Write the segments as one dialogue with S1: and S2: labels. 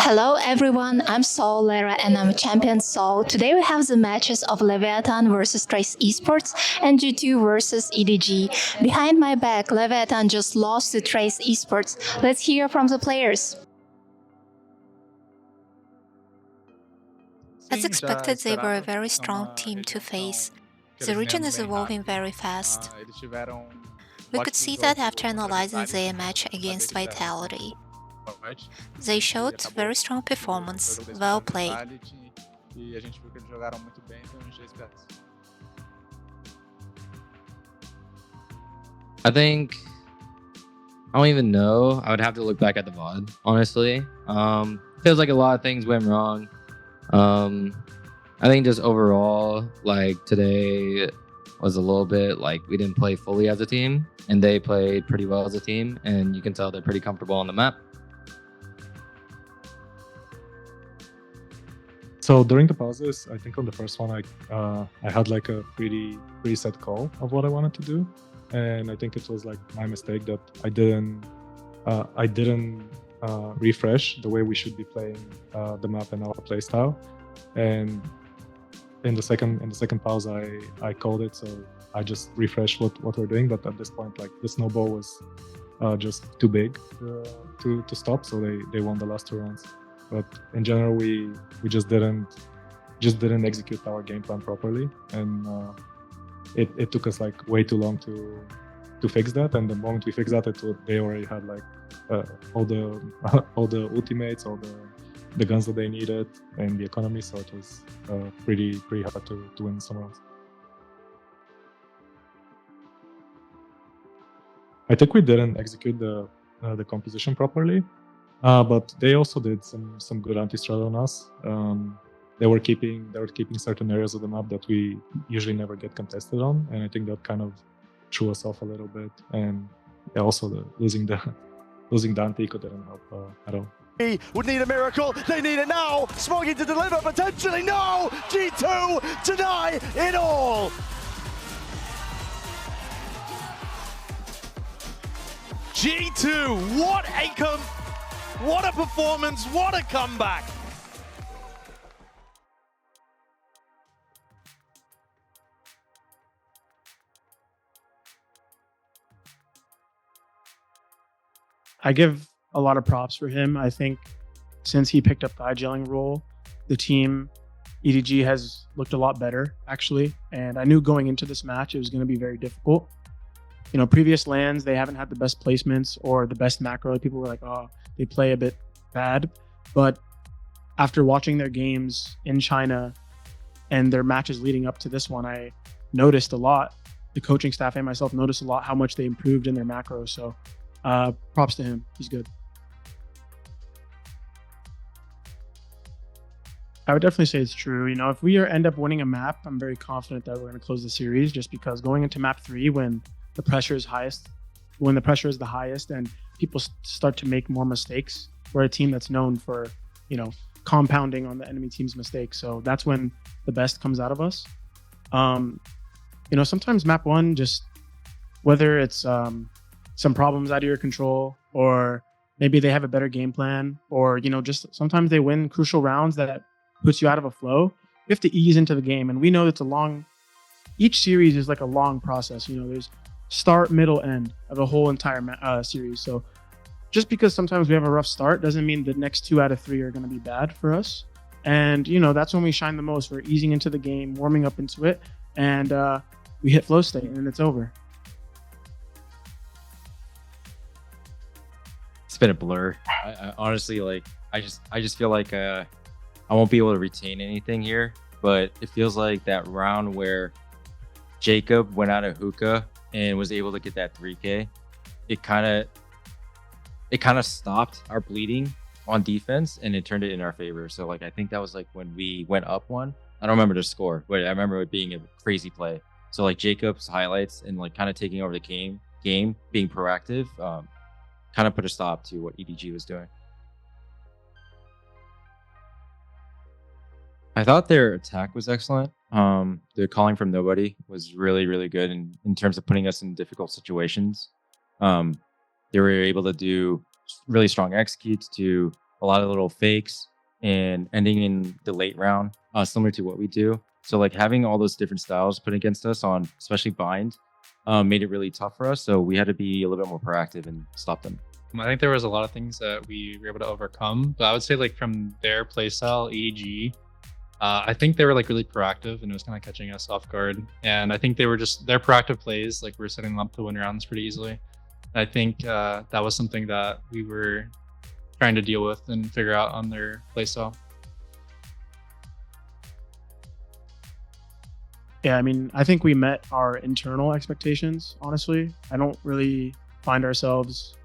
S1: Hello everyone, I'm Sol Lara and I'm champion Sol. Today we have the matches of Leviatán versus Trace Esports and G2 versus EDG. Behind my back, Leviatán just lost to Trace Esports. Let's hear from the players.
S2: As expected, they were a very strong team to face. The region is evolving very fast. We could see that after analyzing their match against Vitality. They showed very strong performance, well played.
S3: I think I don't even know. I would have to look back at the VOD, honestly. Feels like a lot of things went wrong. I think just overall, like today was a little bit like we didn't play fully as a team, and they played pretty well as a team, and you can tell they're pretty comfortable on the map.
S4: So during the pauses, I think on the first one, I had like a pretty preset call of what I wanted to do, and I think it was like my mistake that I didn't refresh the way we should be playing the map and our playstyle. And in the second pause, I called it, so I just refreshed what we're doing. But at this point, like the snowball was just too big to stop, so they won the last two rounds. But in general, we just didn't execute our game plan properly, and it took us like way too long to fix that. And the moment we fixed that, they already had like all the ultimates, all the guns that they needed, and the economy. So it was pretty hard to win some rounds. I think we didn't execute the composition properly. But they also did some good anti-strat on us. They were keeping certain areas of the map that we usually never get contested on, and I think that kind of threw us off a little bit. And also losing the anti-eco didn't help at all.
S5: He would need a miracle. They need it now. Smoking to deliver potentially. No, G2 deny it all.
S6: G2, what a performance, what a comeback!
S7: I give a lot of props for him. I think since he picked up the iGelling role, the team EDG has looked a lot better, actually. And I knew going into this match it was going to be very difficult. You know, previous lands, they haven't had the best placements or the best macro. People were like, oh, they play a bit bad. But after watching their games in China and their matches leading up to this one, I noticed a lot. The coaching staff and myself noticed a lot how much they improved in their macro. So props to him. He's good. I would definitely say it's true. You know, if we end up winning a map, I'm very confident that we're going to close the series, just because going into map 3 when the pressure is the highest and people start to make more mistakes, we're a team that's known for, you know, compounding on the enemy team's mistakes. So that's when the best comes out of us. You know, sometimes map 1, just whether it's some problems out of your control, or maybe they have a better game plan, or, you know, just sometimes they win crucial rounds that puts you out of a flow. You have to ease into the game. And we know it's each series is like a long process. You know, there's start, middle, end of a whole entire series. So just because sometimes we have a rough start doesn't mean the next 2 out of 3 are going to be bad for us. And, you know, that's when we shine the most. We're easing into the game, warming up into it, and we hit flow state and it's over.
S3: It's been a blur. I honestly, like, I just feel like I won't be able to retain anything here. But it feels like that round where Jacob went out of hookah and was able to get that 3K, it kind of stopped our bleeding on defense, and it turned it in our favor. So like I think that was like when we went up 1. I don't remember the score, but I remember it being a crazy play. So like Jacob's highlights and like kind of taking over the game, being proactive, kind of put a stop to what EDG was doing. I thought their attack was excellent. The calling from nobody was really, really good in terms of putting us in difficult situations. They were able to do really strong executes to a lot of little fakes and ending in the late round, similar to what we do. So like having all those different styles put against us on especially bind made it really tough for us. So we had to be a little bit more proactive and stop them.
S8: I think there was a lot of things that we were able to overcome, but I would say like from their playstyle, EDG, I think they were like really proactive and it was kind of catching us off guard. And I think they were just their proactive plays, like we're setting them up to win rounds pretty easily. And I think that was something that we were trying to deal with and figure out on their playstyle.
S7: Yeah, I mean, I think we met our internal expectations, honestly. I don't really find ourselves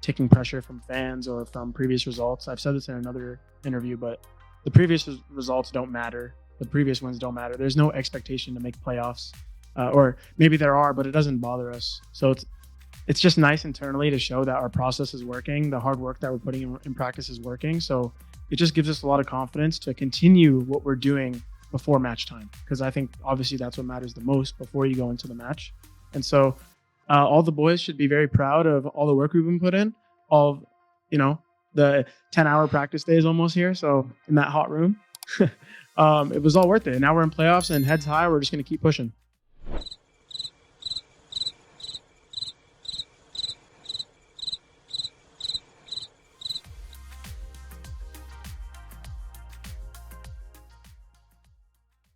S7: taking pressure from fans or from previous results. I've said this in another interview, but the previous results don't matter. The previous wins don't matter. There's no expectation to make playoffs, or maybe there are, but it doesn't bother us. So it's just nice internally to show that our process is working. The hard work that we're putting in practice is working. So it just gives us a lot of confidence to continue what we're doing before match time, because I think obviously that's what matters the most before you go into the match. And so all the boys should be very proud of all the work we've been put in, all of, the 10-hour practice days almost here. So in that hot room, it was all worth it. And now we're in playoffs and heads high. We're just going to keep pushing.